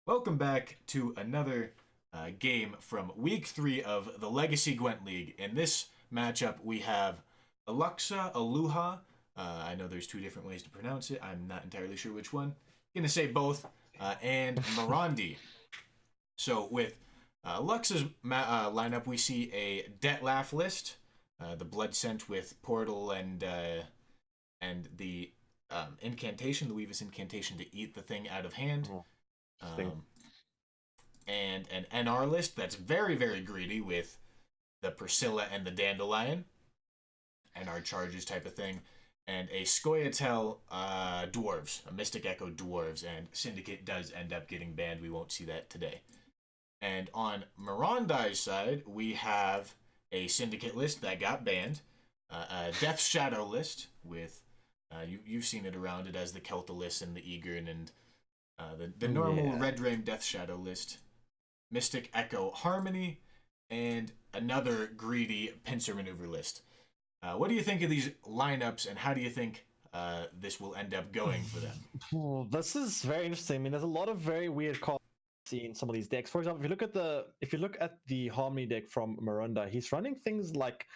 Welcome back to another game from Week 3 of the Legacy Gwent League. In this matchup, we have Iluxa, Aluha. I know there's two different ways to pronounce it. I'm not entirely sure which one. I'm going to say both. And Maurandi. So with Lux's lineup, we see a Dettlaff list, the Blood Scent with Portal and the incantation, the Weavis incantation to eat the thing out of hand. Interesting. And an NR list that's very, very greedy with the Priscilla and the Dandelion, NR charges type of thing, and a Scoia'tael dwarves, a Mystic Echo dwarves, and Syndicate does end up getting banned. We won't see that today. And on Maurandi's side, we have a Syndicate list that got banned, a Death Shadow list with, you've seen it around it as the Kelta list and the Eagern and the normal Red Rain Death Shadow list, Mystic Echo Harmony, and another greedy pincer maneuver list. What do you think of these lineups, and how do you think this will end up going for them? This is very interesting. I mean, there's a lot of very weird cards in some of these decks. For example, if you look at the Harmony deck from Maurandi, he's running things like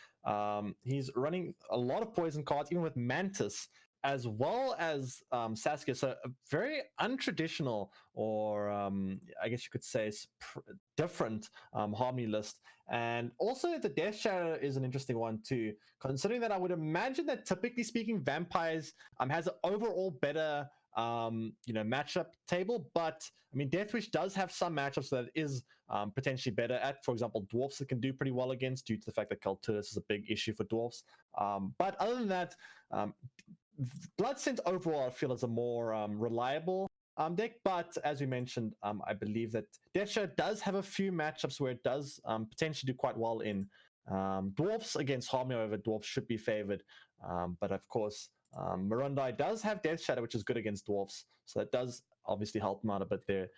he's running a lot of poison cards, even with Mantis, as well as Saskia. So a very untraditional, or I guess you could say different Harmony list. And also the Death Shadow is an interesting one too, considering that I would imagine that typically speaking, Vampires has an overall better matchup table, but I mean Deathwish does have some matchups that is potentially better at. For example, dwarfs that can do pretty well against, due to the fact that Kalturis is a big issue for dwarfs. But other than that, Bloodscent overall I feel is a more reliable deck. But as we mentioned, I believe that Death Shadow does have a few matchups where it does potentially do quite well in. Dwarfs against Harmony, however, dwarfs should be favored. But of course, Maurandi does have Death Shadow, which is good against dwarfs, so that does obviously help him out a bit there.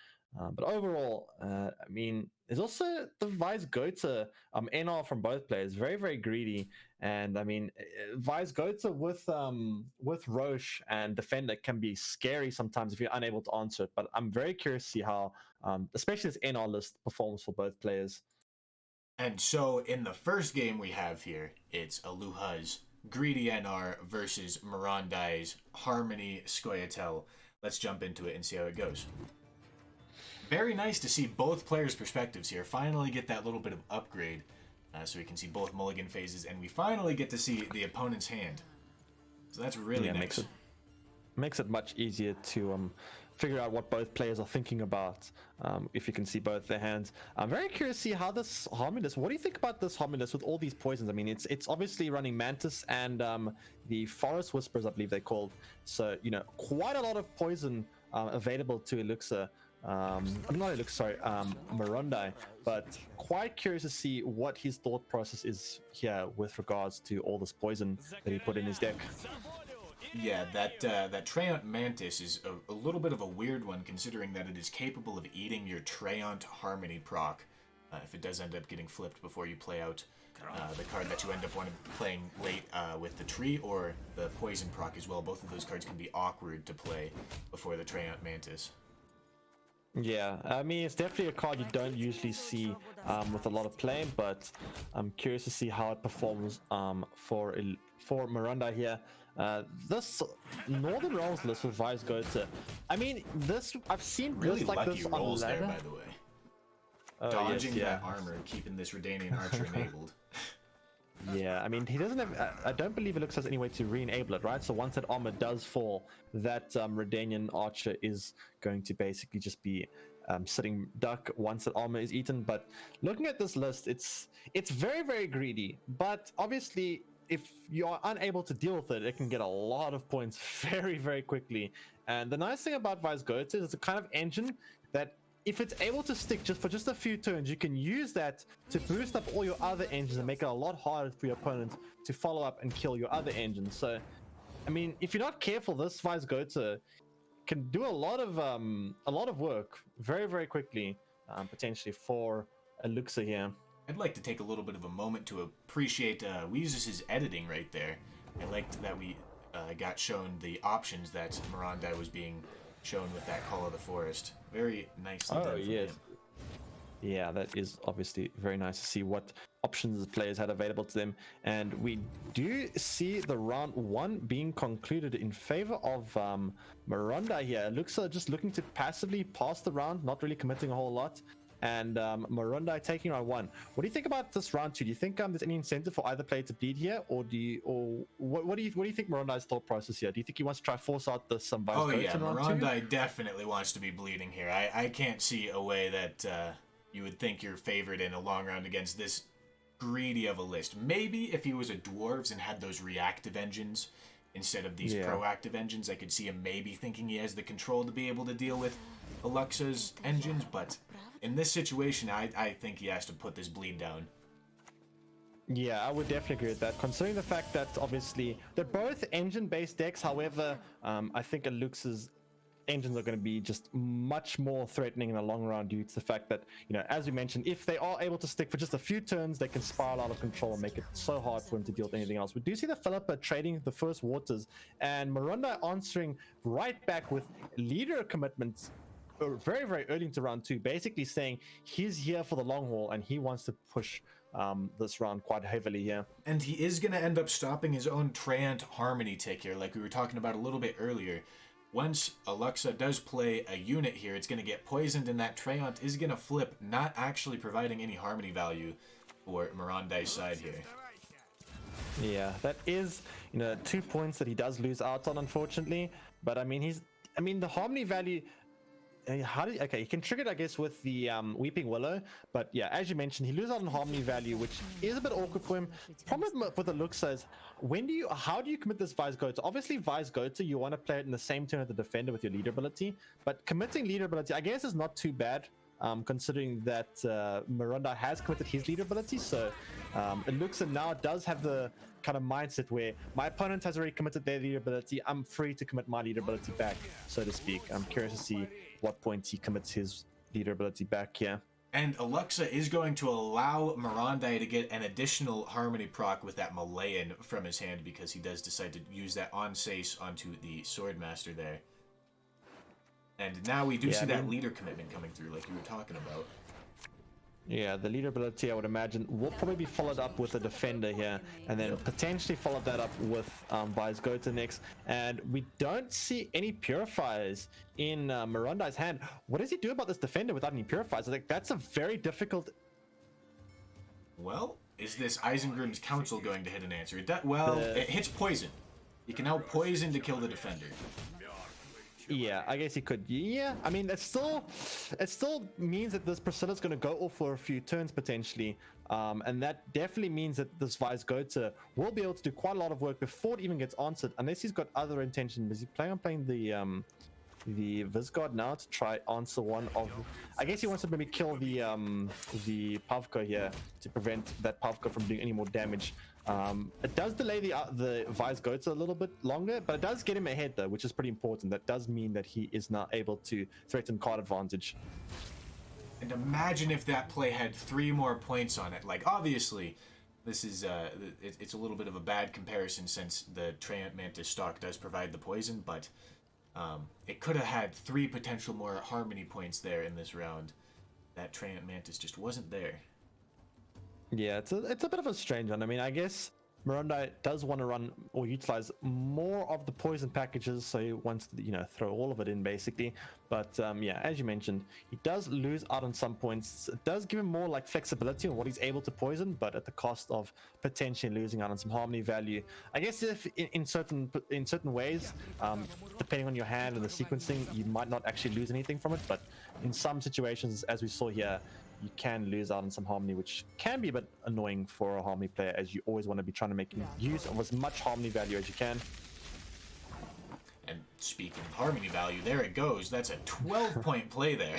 But overall, I mean, there's also the Vice Gota NR from both players, very, very greedy. And I mean, Vice Gota with Roche and Defender can be scary sometimes if you're unable to answer it. But I'm very curious to see how, especially this NR list, performs for both players. And so in the first game we have here, it's Aluha's Greedy NR versus Maurandi's Harmony Scoia'tael. Let's jump into it and see how it goes. Very nice to see both players' perspectives here. Finally get that little bit of upgrade so we can see both mulligan phases, and we finally get to see the opponent's hand. So that's really nice. Makes it much easier to figure out what both players are thinking about if you can see both their hands. I'm very curious to see how this Harmony list, what do you think about this Harmony list with all these poisons? I mean, it's obviously running Mantis and the Forest Whisperers, I believe they're called. So, quite a lot of poison available to Iluxa. I'm not Iluxa, sorry, Maurandi, but quite curious to see what his thought process is here with regards to all this poison that he put in his deck. Yeah, that Treant Mantis is a little bit of a weird one, considering that it is capable of eating your Treant Harmony proc if it does end up getting flipped before you play out the card that you end up playing late with the tree, or the poison proc as well. Both of those cards can be awkward to play before the Treant Mantis. Yeah, I mean, it's definitely a card you don't usually see with a lot of play, but I'm curious to see how it performs for Maurandi here. This Northern Realms list with Vice Gota, I mean, this I've seen really lists like lucky this on rolls ladder. there, by the way. Dodging that armor, keeping this Redanian Archer enabled. Yeah, I mean, he doesn't have. I don't believe it looks as any way to re-enable it, right? So once that armor does fall, that Redanian Archer is going to basically just be sitting duck once that armor is eaten. But looking at this list, it's very, very greedy. But obviously, if you are unable to deal with it, it can get a lot of points very, very quickly. And the nice thing about Vice Gota is it's a kind of engine that, if it's able to stick just for a few turns, you can use that to boost up all your other engines and make it a lot harder for your opponent to follow up and kill your other engines. So, I mean, if you're not careful, this Vice Gota can do a lot of work very, very quickly, potentially for Iluxa here. I'd like to take a little bit of a moment to appreciate Weezus's editing right there. I liked that we got shown the options that Maurandi was being shown with that Call of the Forest. Very nicely Oh done from yes. him. Yeah, that is obviously very nice to see what options the players had available to them. And we do see the round 1 being concluded in favor of Maurandi here. Iluxa just looking to passively pass the round, not really committing a whole lot. And Maurandi taking round 1. What do you think about this round 2? Do you think there's any incentive for either player to bleed here, or what do you think Maurandi's thought process here? Do you think he wants to try force out the some Oh Vice yeah, in round 2? Maurandi definitely wants to be bleeding here. I can't see a way that you would think you're favored in a long round against this greedy of a list. Maybe if he was a dwarves and had those reactive engines instead of these proactive engines, I could see him maybe thinking he has the control to be able to deal with Iluxa's engines, but in this situation, I think he has to put this bleed down. Yeah, I would definitely agree with that. Considering the fact that obviously they're both engine-based decks, however, I think Iluxa's engines are going to be just much more threatening in the long run due to the fact that, you know, as we mentioned, if they are able to stick for just a few turns, they can spiral out of control and make it so hard for him to deal with anything else. We do see the Philippa trading the first waters, and Maurandi answering right back with leader commitments very, very early into round 2, basically saying he's here for the long haul and he wants to push this round quite heavily here. And he is going to end up stopping his own Treant Harmony tick here, like we were talking about a little bit earlier. Once Iluxa does play a unit here, it's going to get poisoned, and that Treant is going to flip, not actually providing any Harmony value for Maurandi's side here. Yeah, that is, you know, 2 points that he does lose out on, unfortunately. But I mean, the Harmony value. Okay, he can trigger it, I guess, with the Weeping Willow, but yeah, as you mentioned, he loses out on Harmony value, which is a bit awkward for him. Problem with Iluxa is, how do you commit this Vice Gota? Obviously, Vice Gota, you want to play it in the same turn as the defender with your leader ability, but committing leader ability, I guess, is not too bad, considering that Maurandi has committed his leader ability, so Iluxa now does have the kind of mindset where my opponent has already committed their leader ability, I'm free to commit my leader ability back, so to speak. I'm curious to see what points he commits his leader ability back here. And Iluxa is going to allow Maurandi to get an additional Harmony proc with that Malayan from his hand, because he does decide to use that on Sace onto the Swordmaster there. And now we do see that leader commitment coming through, like you were talking about. Yeah, the leader ability, I would imagine, will probably be followed up with a defender here, and then potentially follow that up with Vice Gota next. And we don't see any purifiers in Maurandi's hand. What does he do about this defender without any purifiers? I think that's a very difficult. Well, is this Isengrim's Council going to hit an answer? It hits poison. You can now poison to kill the defender. Yeah, I guess he could. Yeah, I mean, it still means that this Priscilla's going to go off for a few turns potentially, and that definitely means that this Vice Gota will be able to do quite a lot of work before it even gets answered, unless he's got other intention. Is he planning on playing the Visgard now to try answer one of? I guess he wants to maybe kill the Pavka here to prevent that Pavka from doing any more damage. It does delay the Vice Gota a little bit longer, but it does get him ahead though, which is pretty important. That does mean that he is now able to threaten card advantage. And imagine if that play had 3 more points on it. Like, obviously, this is it's a little bit of a bad comparison since the Treant Mantis stock does provide the poison, but it could have had 3 potential more Harmony points there in this round. That Treant Mantis just wasn't there. Yeah, it's a bit of a strange one. I mean, I guess Maurandi does want to run or utilize more of the poison packages, so he wants to, you know, throw all of it in basically. But yeah, as you mentioned, he does lose out on some points. It does give him more like flexibility on what he's able to poison, but at the cost of potentially losing out on some Harmony value. I guess if in certain ways, depending on your hand and the sequencing, you might not actually lose anything from it. But in some situations, as we saw here, you can lose out on some Harmony, which can be a bit annoying for a Harmony player, as you always want to be trying to make use of as much Harmony value as you can. And speaking of Harmony value, there it goes. That's a 12-point play there.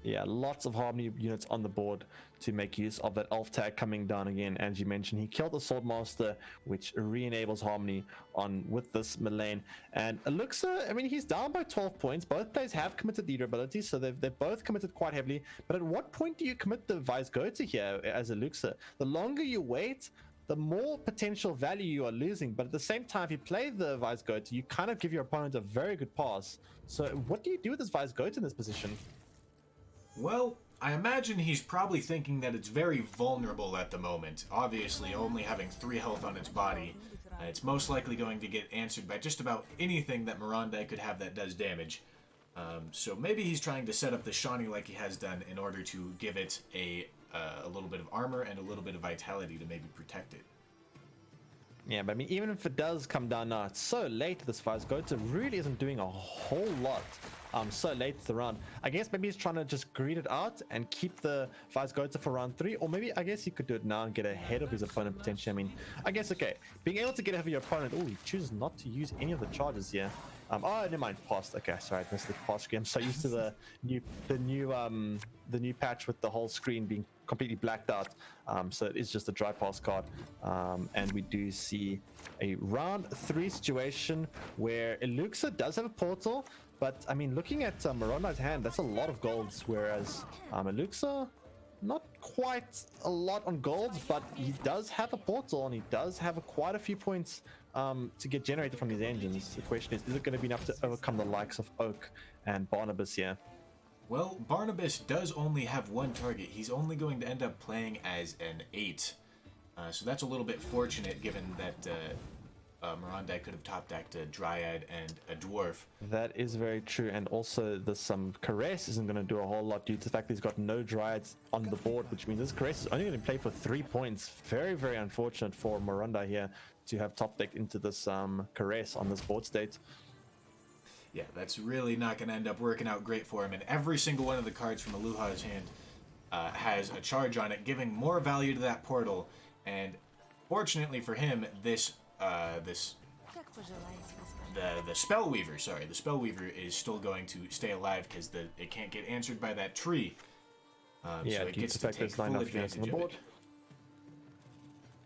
Yeah, lots of Harmony units on the board to make use of that elf tag coming down again. As you mentioned, he killed the Swordmaster, which re-enables Harmony on with this Malayan. And Iluxa, I mean, he's down by 12 points. Both players have committed leader abilities, so they've both committed quite heavily. But at what point do you commit the Vice Gota here as Iluxa? The longer you wait, the more potential value you are losing. But at the same time, if you play the Vice Goat, you kind of give your opponent a very good pass. So what do you do with this Vice Goat in this position? Well, I imagine he's probably thinking that it's very vulnerable at the moment. Obviously, only having 3 health on its body, it's most likely going to get answered by just about anything that Maurandi could have that does damage. So maybe he's trying to set up the Shawnee like he has done in order to give it a little bit of armor and a little bit of vitality to maybe protect it. Yeah, but I mean, even if it does come down now, it's so late this Vice Goat, it really isn't doing a whole lot. So late to the round. I guess maybe he's trying to just greed it out and keep the Vice Goat for round 3, or maybe I guess he could do it now and get ahead of his opponent potentially. I mean, I guess, okay, being able to get ahead of your opponent. Oh, he chooses not to use any of the charges here. Oh, never mind, passed. Okay, sorry, I missed the pass screen. I'm so used to the new patch with the whole screen being completely blacked out. So it is just a dry pass card. And we do see a round 3 situation where Iluxa does have a portal, but I mean, looking at Maurandi's hand, that's a lot of golds, whereas Iluxa, not quite a lot on golds, but he does have a portal and he does have quite a few points to get generated from these engines. The question is it going to be enough to overcome the likes of Oak and Barnabas here? Well, Barnabas does only have 1 target. He's only going to end up playing as an 8. So that's a little bit fortunate given that Maurandi could have top decked a Dryad and a Dwarf. That is very true, and also the Caress isn't going to do a whole lot due to the fact that he's got no Dryads on the board, which means this Caress is only going to play for 3 points. Very, very unfortunate for Maurandi here to have top decked into this Caress on this board state. Yeah, that's really not going to end up working out great for him, and every single one of the cards from Aluha's hand has a charge on it, giving more value to that portal, and fortunately for him, the Spellweaver, the Spellweaver is still going to stay alive because it can't get answered by that tree. Yeah, so it gets to take full advantage of it.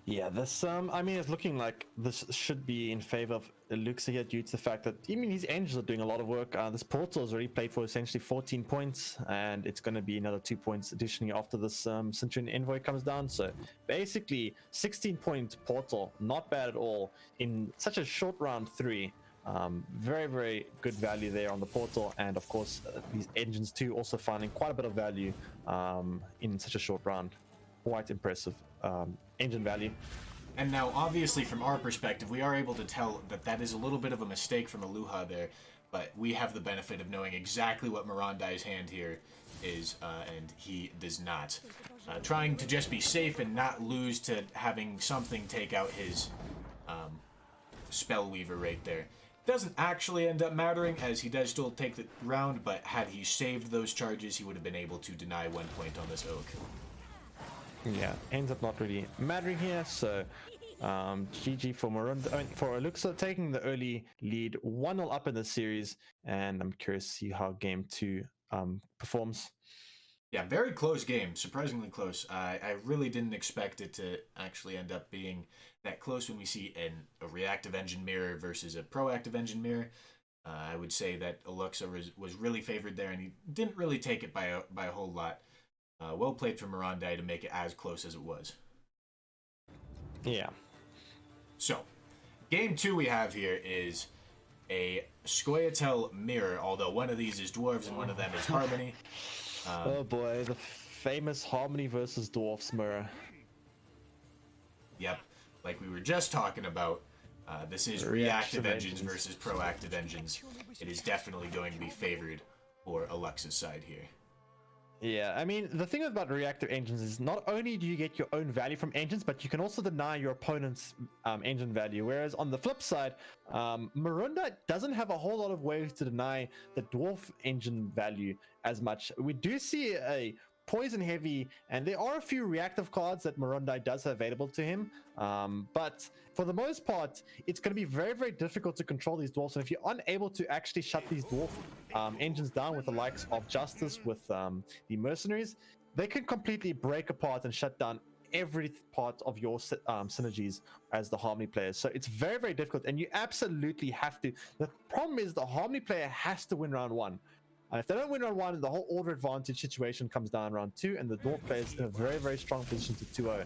Yeah, this I mean, it's looking like this should be in favor of Iluxa here due to the fact that his engines are doing a lot of work. This portal is already played for essentially 14 points, and it's going to be another 2 points additionally after this Centurion Envoy comes down. So basically 16-point portal, not bad at all in such a short round 3. Very, very good value there on the portal, and of course these engines too also finding quite a bit of value in such a short round. Quite impressive engine value. And now, obviously, from our perspective, we are able to tell that that is a little bit of a mistake from Aluha there, but we have the benefit of knowing exactly what Maurandi's hand here is, and he does not. Trying to just be safe and not lose to having something take out his Spellweaver right there. Doesn't actually end up mattering, as he does still take the round, but had he saved those charges, he would have been able to deny 1 point on this Oak. Yeah, ends up not really mattering here, so GG for Maurandi. I mean, for Iluxa taking the early lead, 1-0 up in the series, and I'm curious to see how game 2 performs. Yeah, very close game, surprisingly close. I really didn't expect it to actually end up being that close when we see a reactive engine mirror versus a proactive engine mirror. I would say that Iluxa was really favored there, and he didn't really take it by a whole lot. Well played for Maurandi to make it as close as it was. Yeah. So, game 2 we have here is a Scoia'tael mirror, although one of these is dwarves and one of them is harmony. Oh boy, the famous harmony versus dwarfs mirror. Yep, like we were just talking about, this is reactive engines versus proactive engines. It is definitely going to be favored for Iluxa's side here. Yeah, I mean, the thing about reactive engines is not only do you get your own value from engines, but you can also deny your opponent's engine value. Whereas on the flip side, Maurandi doesn't have a whole lot of ways to deny the dwarf engine value as much. We do see a poison heavy, and there are a few reactive cards that Maurandi does have available to him, but for the most part it's going to be very, very difficult to control these dwarfs, and if you're unable to actually shut these dwarf engines down with the likes of Justice, with the mercenaries, they can completely break apart and shut down every part of your synergies as the harmony players. So it's very, very difficult, and you absolutely have to. The problem is the harmony player has to win round 1. If they don't win round 1, the whole order advantage situation comes down round 2, and the dwarf player is in a very, very strong position to 2-0.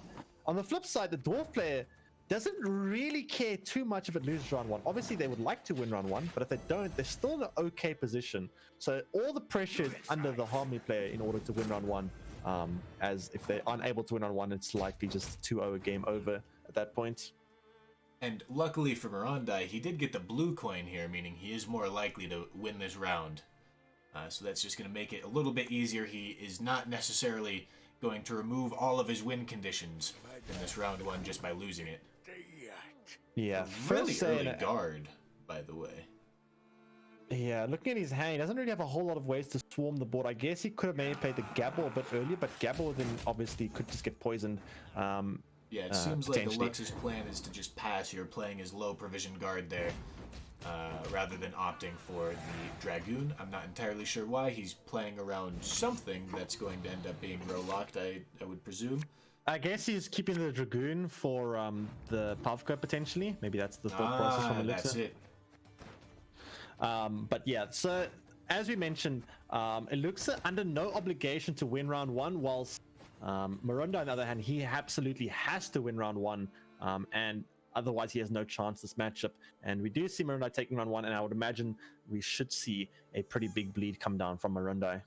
On the flip side, the Dwarf player doesn't really care too much if it loses round 1. Obviously, they would like to win round 1, but if they don't, they're still in an okay position. So all the pressure is under the Harmony player in order to win round 1. As if they're unable to win round 1, it's likely just 2-0 game over at that point. And luckily for Maurandi, he did get the blue coin here, meaning he is more likely to win this round. So that's just going to make it a little bit easier. He is not necessarily going to remove all of his win conditions in this round 1 just by losing it. Yeah, Really early guard, by the way. Yeah, looking at his hand, he doesn't really have a whole lot of ways to swarm the board. I guess he could have maybe played the Gabble a bit earlier, but Gabble then obviously could just get poisoned. Yeah, it seems like Iluxa's plan is to just pass here, playing his low provision guard there, rather than opting for the Dragoon. I'm not entirely sure why. He's playing around something that's going to end up being row-locked, I would presume. I guess he's keeping the Dragoon for the Pavka potentially. Maybe that's the thought process from Iluxa. That's it. But yeah, so as we mentioned, Iluxa under no obligation to win round 1, whilst Maurandi, on the other hand, he absolutely has to win round 1, and otherwise he has no chance this matchup. And we do see Maurandi taking round 1, and I would imagine we should see a pretty big bleed come down from Maurandi.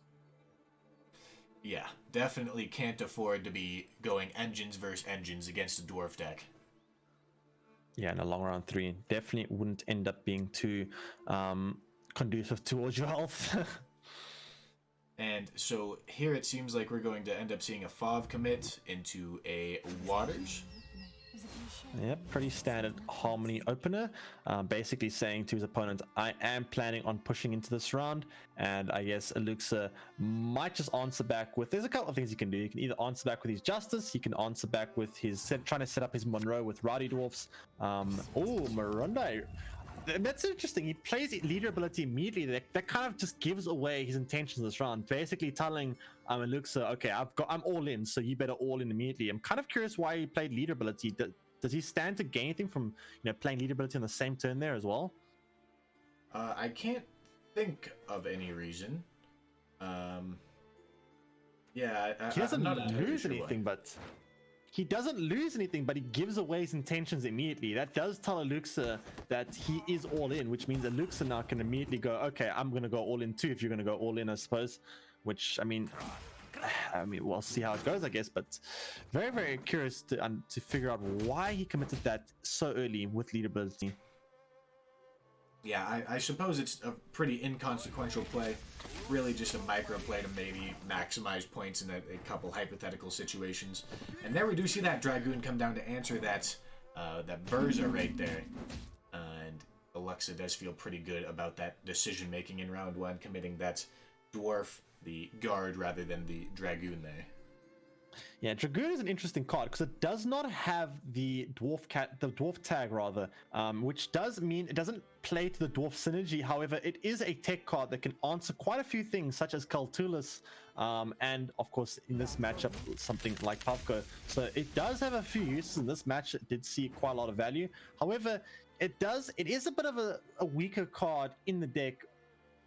Yeah, definitely can't afford to be going engines versus engines against a dwarf deck. Yeah, in a long round 3, definitely wouldn't end up being too conducive towards your health. And so here it seems like we're going to end up seeing a Fav commit into a Waters. Yep, pretty standard Harmony opener. Basically saying to his opponent, I am planning on pushing into this round. And I guess Iluxa might just answer back with, there's a couple of things you can do. You can either answer back with his Justice, he can answer back with his trying to set up his Monroe with Rowdy Dwarfs. Maurandi. That's interesting. He plays leader ability immediately. That kind of just gives away his intentions this round. Basically telling Iluxa, okay, I'm all in, so you better all in immediately. I'm kind of curious why he played leader ability. Does he stand to gain anything from playing leader ability on the same turn there as well? I can't think of any reason. Yeah, he doesn't not lose anything, but he doesn't lose anything, but he gives away his intentions immediately. That does tell Iluxa that he is all in, which means Iluxa now can immediately go, okay, I'm going to go all in too if you're going to go all in, I suppose. Which, I mean, we'll see how it goes, I guess, but very, very curious to figure out why he committed that so early with lead ability. Yeah, I suppose it's a pretty inconsequential play. Really just a micro play to maybe maximize points in a couple hypothetical situations. And there we do see that Dragoon come down to answer that Burza right there. And Iluxa does feel pretty good about that decision making in round 1, committing that Dwarf, the guard, rather than the Dragoon there. Yeah, Dragoon is an interesting card because it does not have the dwarf tag rather, which does mean it doesn't play to the dwarf synergy. However, it is a tech card that can answer quite a few things, such as Kaltulis, and of course in this matchup something like Pavko. So it does have a few uses in this match. It did see quite a lot of value. However, it is a bit of a weaker card in the deck,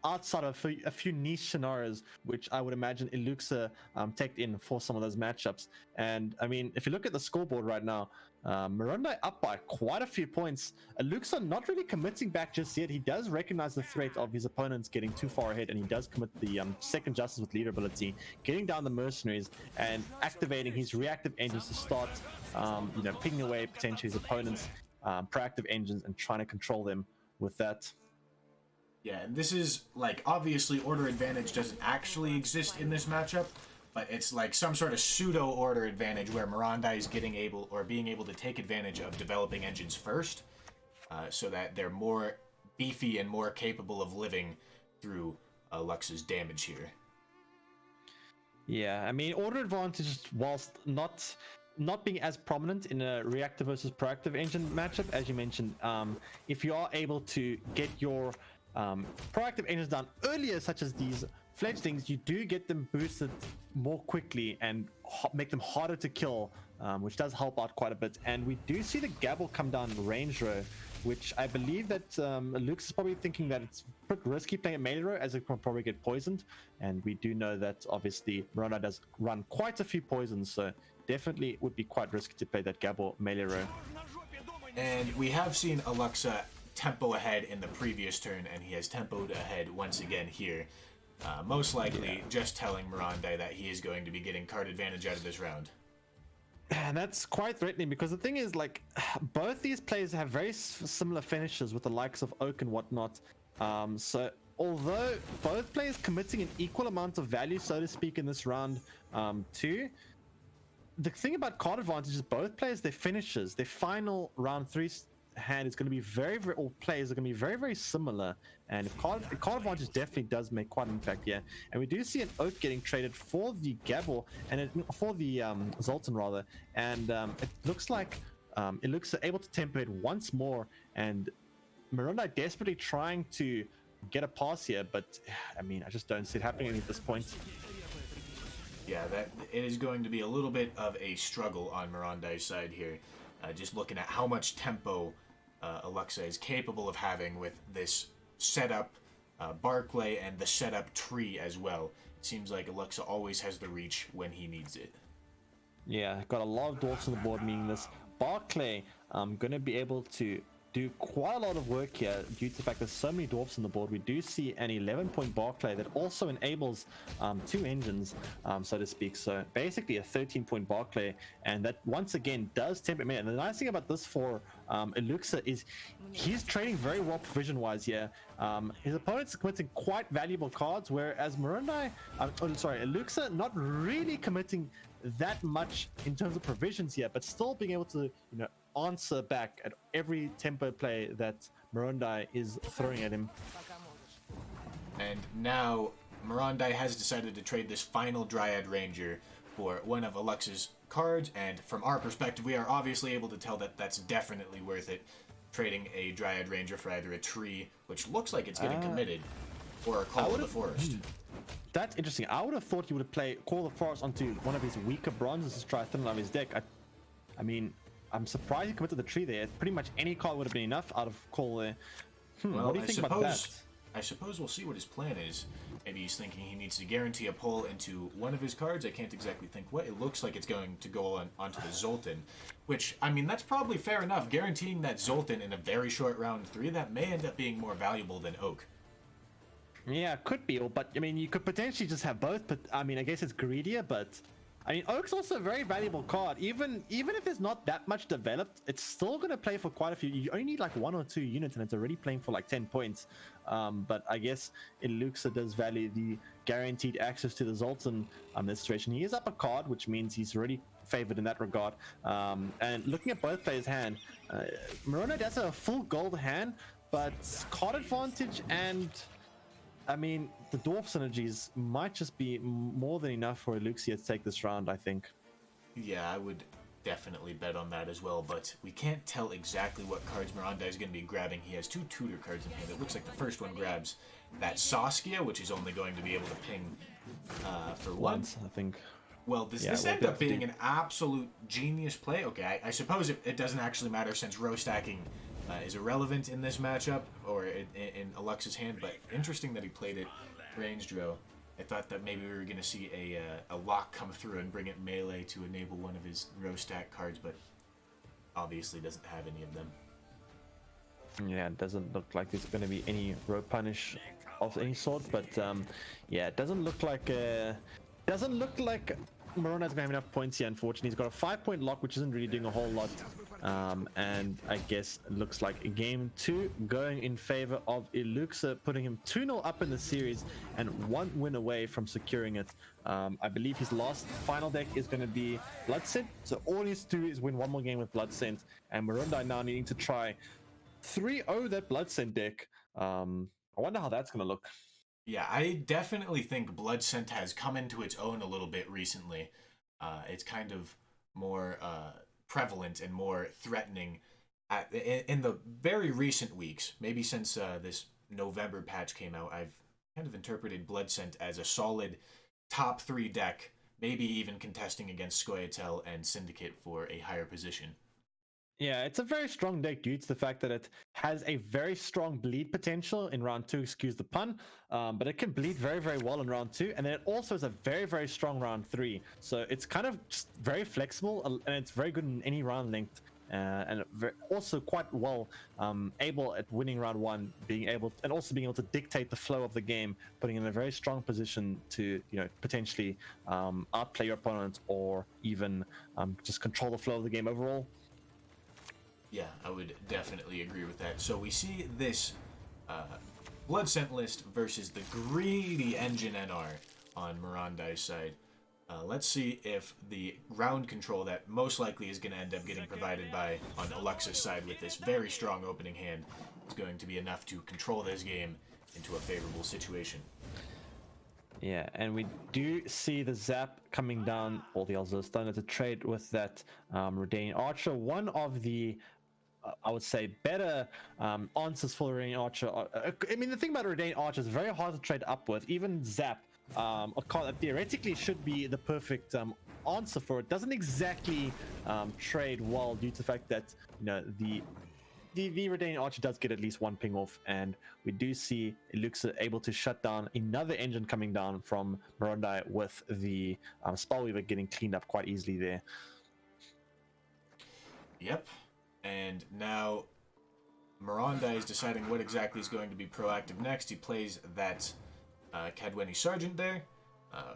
outside of a few niche scenarios, which I would imagine Iluxa teched in for some of those matchups. And I mean, if you look at the scoreboard right now, Maurandi up by quite a few points. Iluxa not really committing back just yet. He does recognize the threat of his opponents getting too far ahead, and he does commit the second Justice with leader ability, getting down the mercenaries and activating his reactive engines to start picking away potentially his opponents' proactive engines and trying to control them with that. Yeah, and this is, like, obviously order advantage doesn't actually exist in this matchup, but it's like some sort of pseudo order advantage where Maurandi is being able to take advantage of developing engines first, so that they're more beefy and more capable of living through Lux's damage here. Yeah, I mean, order advantage, whilst not being as prominent in a reactive versus proactive engine matchup, as you mentioned, if you are able to get your proactive engines down earlier, such as these fledglings, you do get them boosted more quickly and make them harder to kill, which does help out quite a bit. And we do see the Gabble come down range row, which I believe that Luke is probably thinking that it's a bit risky playing a melee row, as it can probably get poisoned. And we do know that obviously Maurandi does run quite a few poisons, so definitely would be quite risky to play that Gabor melee row. And we have seen Iluxa tempo ahead in the previous turn, and he has tempoed ahead once again here. Most likely just telling Maurandi that he is going to be getting card advantage out of this round. And that's quite threatening because the thing is, like, both these players have very similar finishes with the likes of Oak and whatnot. So although both players committing an equal amount of value, so to speak, in this round too, the thing about card advantage is both players, their finishes, their final round 3 hand is going to be all players are going to be very, very similar. And if card advantage definitely does make quite an impact here. And we do see an Oak getting traded for the Gabor, and for the Zoltan rather. And it looks like Iluxa able to tempo it once more, and Maurandi desperately trying to get a pass here, but I mean, I just don't see it happening at this point. Yeah, that it is going to be a little bit of a struggle on Maurandi's side here. Just looking at how much tempo Iluxa is capable of having with this setup Barclay and the setup tree as well. It seems like Iluxa always has the reach when he needs it. Yeah, got a lot of dwarfs on the board, meaning this Barclay going to be able to do quite a lot of work here due to the fact there's so many dwarfs on the board. We do see an 11-point Barclay that also enables 2 engines, so to speak. So basically a 13-point Barclay, and that once again does temper me. And the nice thing about this for Iluxa is he's trading very well provision-wise here. His opponent's committing quite valuable cards, whereas Iluxa not really committing that much in terms of provisions here, but still being able to, answer back at every tempo play that Maurandi is throwing at him. And now Maurandi has decided to trade this final Dryad Ranger for one of Iluxa's cards, and from our perspective, we are obviously able to tell that that's definitely worth it, trading a Dryad Ranger for either a tree, which looks like it's getting committed, or a Call of the Forest. That's interesting. I would have thought he would have played Call of the Forest onto one of his weaker bronzes to try to thin out his deck. I mean, I'm surprised he committed the tree there. Pretty much any card would have been enough out of Call there. Well, what do you think about that? I suppose we'll see what his plan is. Maybe he's thinking he needs to guarantee a pull into one of his cards. I can't exactly think what. It looks like it's going to go onto the Zoltan, which, I mean, that's probably fair enough. Guaranteeing that Zoltan in a very short round 3, that may end up being more valuable than Oak. Yeah, it could be, but I mean, you could potentially just have both. But I mean, I guess it's greedier, but I mean, Oak's also a very valuable card. Even if there's not that much developed, it's still going to play for quite a few. You only need like 1 or 2 units, and it's already playing for like 10 points. But I guess Iluxa does value the guaranteed access to the Zoltan in this situation. He is up a card, which means he's already favored in that regard. And looking at both players' hand, Maurandi does have a full gold hand, but card advantage and I mean, the dwarf synergies might just be more than enough for Iluxa to take this round, I think. Yeah, I would definitely bet on that as well, but we can't tell exactly what cards Maurandi is going to be grabbing. He has 2 tutor cards in hand. It looks like the first one grabs that Saskia, which is only going to be able to ping for once, I think. Well, this end up being an absolute genius play? Okay, I suppose it doesn't actually matter since row stacking is irrelevant in this matchup, or in Iluxa's hand, but interesting that he played it ranged row. I thought that maybe we were going to see a lock come through and bring it melee to enable one of his row stack cards, but obviously doesn't have any of them. Yeah, it doesn't look like there's going to be any row punish of any sort, but yeah, it doesn't look like Maurandi's gonna have enough points here. Unfortunately, he's got a 5-point lock, which isn't really doing a whole lot. And I guess it looks like game 2 going in favor of Iluxa, putting him 2-0 up in the series and 1 win away from securing it. I believe his last final deck is going to be Bloodscent, so all he needs to do is win 1 more game with Bloodscent, and Maurandi now needing to try 3-0 that Bloodscent deck. I wonder how that's going to look. Yeah, I definitely think Bloodscent has come into its own a little bit recently. It's kind of more prevalent and more threatening in the very recent weeks. Maybe since this November patch came out, I've kind of interpreted Bloodscent as a solid top 3 deck, maybe even contesting against Scoia'tael and Syndicate for a higher position. Yeah, it's a very strong deck due to the fact that it has a very strong bleed potential in round 2, excuse the pun, but it can bleed very, very well in round 2, and then it also has a very, very strong round 3. So it's kind of just very flexible, and it's very good in any round length, and also quite well able at winning round 1, being able and also being able to dictate the flow of the game, putting in a very strong position to potentially outplay your opponent or even just control the flow of the game overall. Yeah, I would definitely agree with that. So we see this Blood Scent list versus the greedy Engine NR on Maurandi's side. Let's see if the round control that most likely is going to end up getting provided by on Iluxa's side with this very strong opening hand is going to be enough to control this game into a favorable situation. Yeah, and we do see the Zap coming down, or the Alzostan to trade with that Redane Archer. One of the I would say better answers for Redane Archer. I mean, the thing about Redane Archer is very hard to trade up with. Even Zap, a card that theoretically should be the perfect answer for it, doesn't exactly trade well due to the fact that the Redane Archer does get at least one ping off, and we do see Iluxa able to shut down another engine coming down from Maurandi with the Spellweaver getting cleaned up quite easily there. Yep. And now Maurandi is deciding what exactly is going to be proactive next. He plays that Cadweni Sergeant there,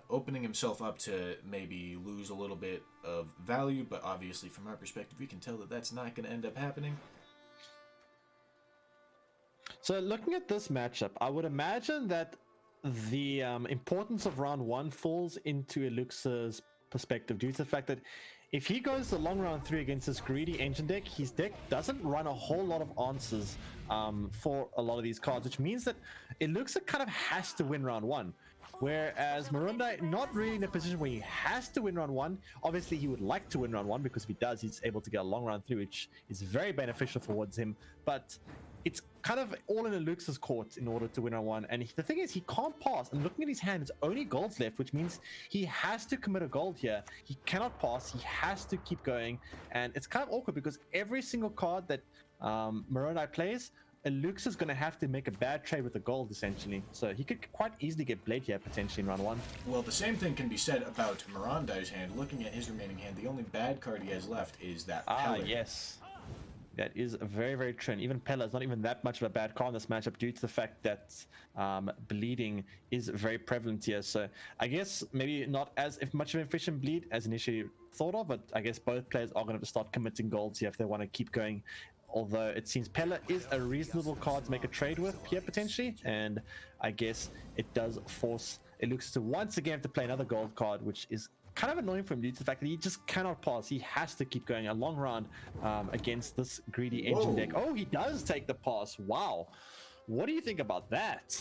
opening himself up to maybe lose a little bit of value, but obviously from our perspective we can tell that that's not going to end up happening. So looking at this matchup, I would imagine that the importance of round 1 falls into Iluxa's perspective due to the fact that if he goes the long round 3 against this greedy engine deck, his deck doesn't run a whole lot of answers for a lot of these cards, which means that Iluxa kind of has to win round 1. Whereas Maurandi, not really in a position where he has to win round 1. Obviously, he would like to win round 1 because if he does, he's able to get a long round 3, which is very beneficial towards him. But it's kind of all in Iluxa's court in order to win round 1. And the thing is, he can't pass. And looking at his hand, it's only golds left, which means he has to commit a gold here. He cannot pass. He has to keep going. And it's kind of awkward because every single card that Maurandi plays, Iluxa's going to have to make a bad trade with the gold, essentially. So he could quite easily get Blade here, potentially, in round 1. Well, the same thing can be said about Maurandi's hand. Looking at his remaining hand, the only bad card he has left is that Pellet. Yes. That is very, very true. And even Pella is not even that much of a bad card in this matchup due to the fact that bleeding is very prevalent here. So I guess maybe not as much of an efficient bleed as initially thought of, but I guess both players are going to have to start committing golds here if they want to keep going. Although it seems Pella is a reasonable card to make a trade with here potentially, and I guess it does force Iluxa to once again have to play another gold card, which is kind of annoying for him due to the fact that he just cannot pass. He has to keep going a long round against this greedy engine deck. Oh, he does take the pass. Wow. What do you think about that?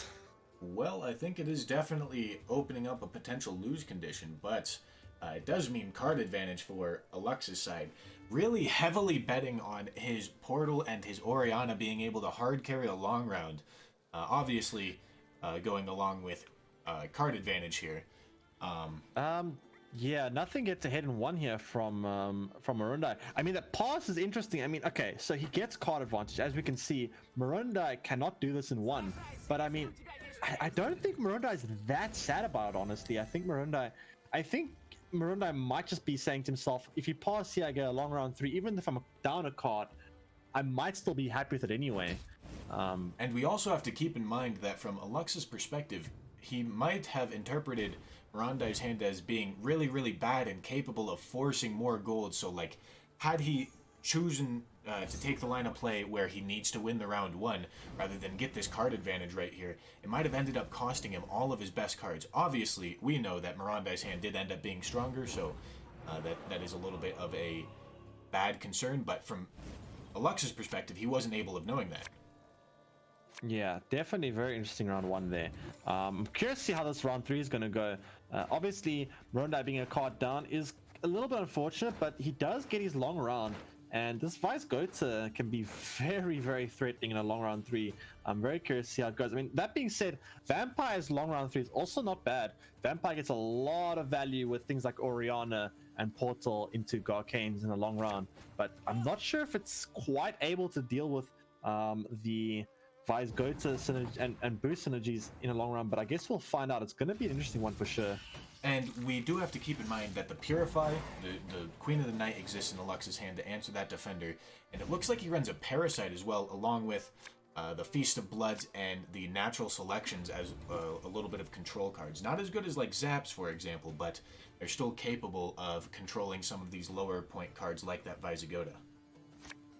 Well, I think it is definitely opening up a potential lose condition, but it does mean card advantage for Iluxa's side. Really heavily betting on his Portal and his Orianna being able to hard carry a long round. Obviously, going along with card advantage here. Yeah, nothing gets ahead in 1 here from Maurandi. I mean, the pass is interesting. I mean, okay, so he gets card advantage. As we can see, Maurandi cannot do this in 1. But I mean, I don't think Maurandi is that sad about it, honestly. I think Maurandi might just be saying to himself, if you pass here, I get a long round 3. Even if I'm down a card, I might still be happy with it anyway. And we also have to keep in mind that from Iluxa's perspective, he might have interpreted Maurandi's hand as being really, really bad and capable of forcing more gold. So, like, had he chosen to take the line of play where he needs to win the round 1 rather than get this card advantage right here, it might have ended up costing him all of his best cards. Obviously, we know that Maurandi's hand did end up being stronger, so that is a little bit of a bad concern. But from Iluxa's perspective, he wasn't able of knowing that. Yeah, definitely very interesting round 1 there. I'm curious to see how this round 3 is going to go. Obviously, Maurandi being a card down is a little bit unfortunate, but he does get his long round. And this Vice Gota can be very, very threatening in a long round 3. I'm very curious to see how it goes. I mean, that being said, Vampire's long round 3 is also not bad. Vampire gets a lot of value with things like Orianna and portal into Garcanes in the long run. But I'm not sure if it's quite able to deal with the Vice Gota synergy and boost synergies in the long run. But I guess we'll find out. It's going to be an interesting one for sure. And we do have to keep in mind that the Purify, the Queen of the Night, exists in Iluxa's hand to answer that defender. And it looks like he runs a Parasite as well, along with the Feast of Bloods and the Natural Selections as a little bit of control cards. Not as good as like Zaps, for example, but they're still capable of controlling some of these lower point cards like that Visigoda.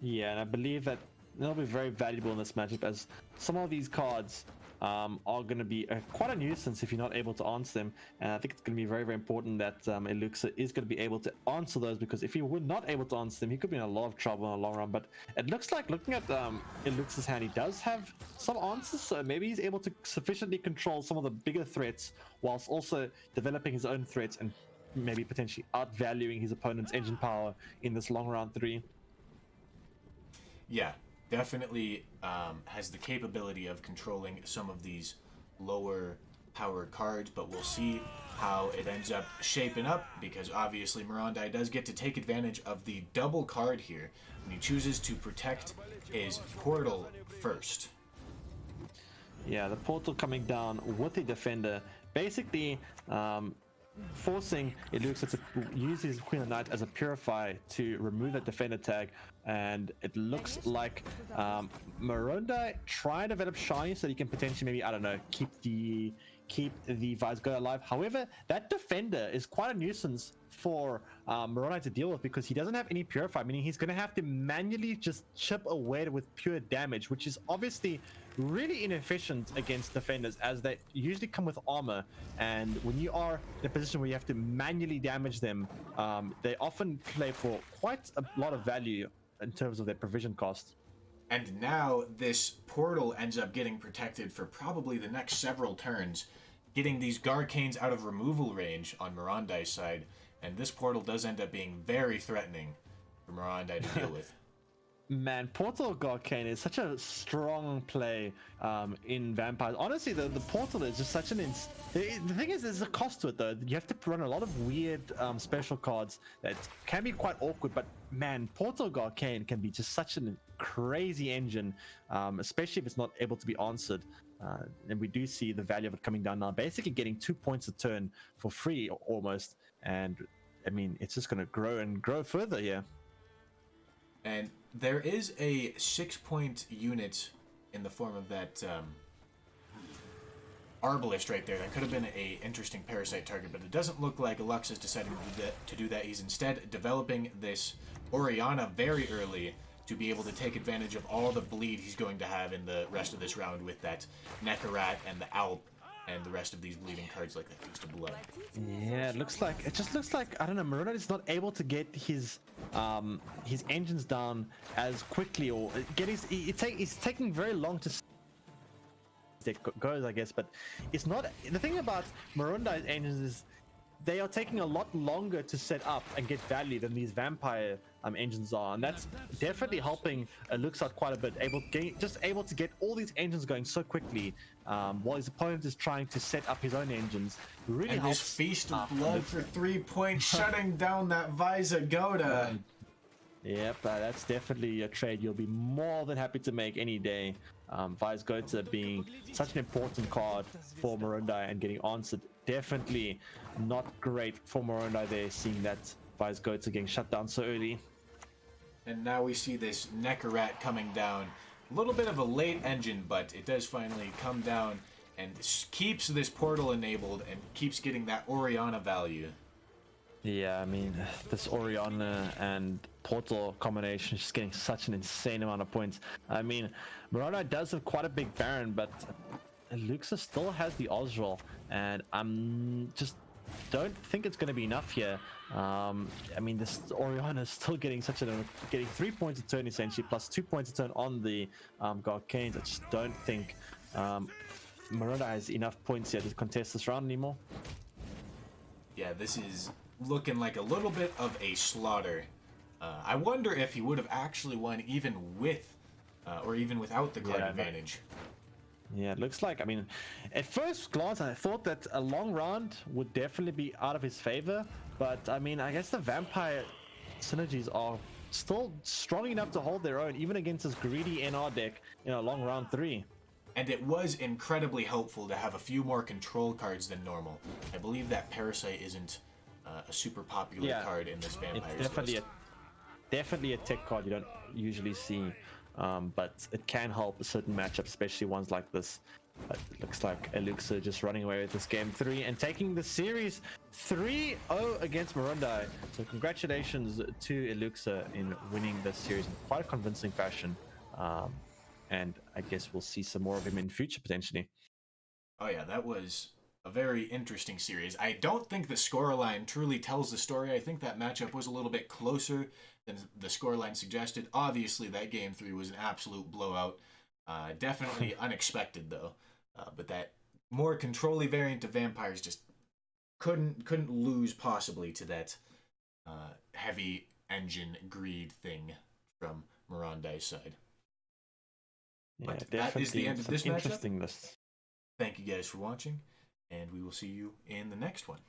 Yeah, and I believe that they'll be very valuable in this matchup, as some of these cards are going to be quite a nuisance if you're not able to answer them. And I think it's going to be very, very important that Iluxa is going to be able to answer those, because if he were not able to answer them, he could be in a lot of trouble in the long run. But it looks like, looking at Iluxa's hand, he does have some answers, so maybe he's able to sufficiently control some of the bigger threats whilst also developing his own threats and maybe potentially outvaluing his opponent's engine power in this long round 3. Yeah, definitely has the capability of controlling some of these lower power cards, but we'll see how it ends up shaping up, because obviously Maurandi does get to take advantage of the double card here, and he chooses to protect his portal first. Yeah, the portal coming down with the defender, basically forcing Iluxa to use his Queen of the Night as a Purify to remove that defender tag. And it looks like Maurandi try and develop Shiny so that he can potentially, maybe, I don't know, keep the Visigoda alive. However, that defender is quite a nuisance for Maurandi to deal with, because he doesn't have any Purify, meaning he's going to have to manually just chip away with pure damage, which is obviously really inefficient against defenders, as they usually come with armor, and when you are in a position where you have to manually damage them, they often play for quite a lot of value in terms of their provision cost. And now this portal ends up getting protected for probably the next several turns, getting these Garcanes out of removal range on Maurandi's side, and this portal does end up being very threatening for Maurandi to deal with. Man, Portal Garcane is such a strong play in Vampires. Honestly, the Portal is just such an... The thing is, there's a cost to it, though. You have to run a lot of weird special cards that can be quite awkward, but man, Portal Garcane can be just such a crazy engine, especially if it's not able to be answered. And we do see the value of it coming down now, basically getting 2 points a turn for free, almost. And, I mean, it's just going to grow and grow further here. And there is a 6-point unit in the form of that Arbalist right there. That could have been a interesting Parasite target, but it doesn't look like Ilux is deciding to do that. He's instead developing this Orianna very early to be able to take advantage of all the bleed he's going to have in the rest of this round with that Nekarat and the Alp and the rest of these bleeding cards like the Feast of Blood. Yeah, it just looks like, I don't know, Maurandi is not able to get his engines down as quickly, or he's taking very long to goes, I guess. But it's not, the thing about Maurandi's engines is they are taking a lot longer to set up and get value than these vampire engines are, and that's definitely helping Iluxa out quite a bit. Able to get all these engines going so quickly, while his opponent is trying to set up his own engines. Really and helps. This Feast of Blood for 3 points, shutting down that Visigoda. Yep, that's definitely a trade you'll be more than happy to make any day. Visigoda being such an important card for Maurandi and getting answered. Definitely not great for Maurandi there, seeing that Visigoda getting shut down so early. And now we see this Nekarat coming down. A little bit of a late engine, but it does finally come down and keeps this portal enabled and keeps getting that Orianna value. Yeah, I mean, this Orianna and Portal combination is just getting such an insane amount of points. I mean, Maurandi does have quite a big Baron, but Iluxa still has the Osral, and I'm just don't think it's going to be enough here. I mean, this Orianna is still getting getting 3 points a turn essentially, plus 2 points a turn on the Garcanes. I just don't think Maurandi has enough points here to contest this round anymore. Yeah, this is looking like a little bit of a slaughter. I wonder if he would have actually won even with, or even without the card advantage. Yeah, it looks like. I mean, at first glance, I thought that a long round would definitely be out of his favor. But I mean, I guess the vampire synergies are still strong enough to hold their own, even against this greedy NR deck in a long round 3. And it was incredibly helpful to have a few more control cards than normal. I believe that Parasite isn't a super popular card in this Vampires It's definitely list. definitely a tech card you don't usually see, but it can help a certain matchup, especially ones like this. It looks like Iluxa just running away with this game 3 and taking the series 3-0 against Maurandi. So congratulations to Iluxa in winning this series in quite a convincing fashion. And I guess we'll see some more of him in future potentially. Oh yeah, that was a very interesting series. I don't think the scoreline truly tells the story. I think that matchup was a little bit closer than the scoreline suggested. Obviously, that game 3 was an absolute blowout. Definitely unexpected though. But that more control-y variant of vampires just couldn't lose possibly to that heavy engine greed thing from Morandi's side. Yeah, But that is the end of this matchup. Interesting list. Thank you guys for watching, and we will see you in the next one.